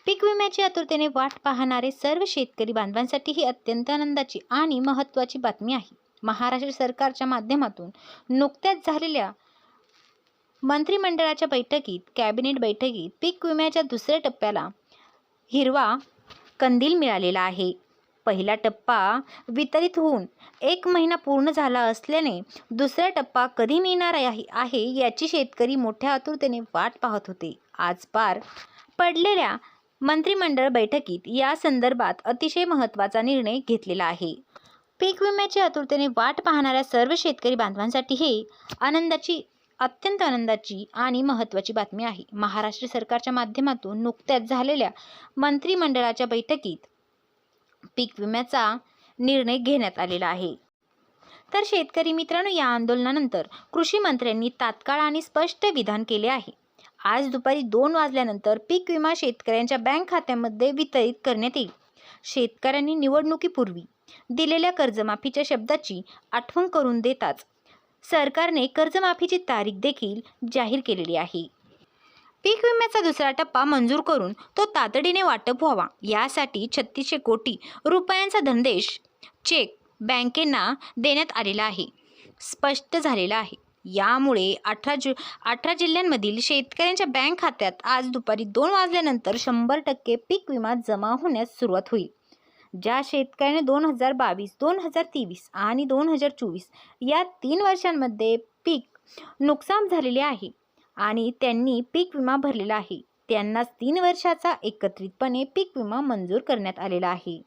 पीक विम्याची आतुरतेने वाट पाहणारे सर्व शेतकरी बांधवांसाठी ही अत्यंत आनंदाची आणि महत्त्वाची बातमी आहे. महाराष्ट्र सरकारच्या माध्यमातून नुकत्याच झालेल्या मंत्रिमंडळाच्या बैठकीत कॅबिनेट बैठकीत पीक विम्याच्या दुसऱ्या टप्प्याला हिरवा कंदील मिळालेला आहे. पहिला टप्पा वितरित होऊन 1 महिना पूर्ण झाला असल्याने दुसरा टप्पा कधी मिळणार आहे याची शेतकरी मोठ्या आतुरतेने वाट पाहत होते. आज पार पडलेल्या मंत्रिमंडळ बैठकीत या संदर्भात अतिशय महत्त्वाचा निर्णय घेतलेला आहे. पीक विम्याची आतुरतेने वाट पाहणाऱ्या सर्व शेतकरी बांधवांसाठी हे अत्यंत आनंदाची आणि महत्त्वाची बातमी आहे. महाराष्ट्र सरकारच्या माध्यमातून नुकत्याच झालेल्या मंत्रिमंडळाच्या बैठकीत पीक विम्याचा निर्णय घेण्यात आलेला आहे. तर शेतकरी मित्रांनो, या आंदोलनानंतर कृषी मंत्र्यांनी तात्काळ आणि स्पष्ट विधान केले आहे. आज दुपारी 2 वाजल्यानंतर पीक विमा शेतकऱ्यांच्या बँक खात्यामध्ये वितरित करण्यात येईल. शेतकऱ्यांनी निवडणुकीपूर्वी दिलेल्या कर्जमाफीच्या शब्दाची आठवण करून देताच सरकारने कर्जमाफीची तारीख देखील जाहीर केलेली आहे. पीक विम्याचा दुसरा टप्पा मंजूर करून तो तातडीने वाटप व्हावा यासाठी 3600 कोटी रुपयांचा धनदेश चेक बँकेंना देण्यात आलेला आहे. स्पष्ट झालेला आहे. यामुळे 18 जिल्ह्यांमधील शेतकऱ्यांच्या बँक खात्यात आज दुपारी 2 वाजल्यानंतर 100% पीक विमा जमा होण्यास सुरुवात होईल. ज्या शेतकऱ्याने 2022, 2023 आणि 2024 या 3 वर्षांमध्ये पीक नुकसान झालेले आहे आणि त्यांनी पीक विमा भरलेला आहे, त्यांनाच 3 वर्षाचा एकत्रितपणे पीक विमा मंजूर करण्यात आलेला आहे.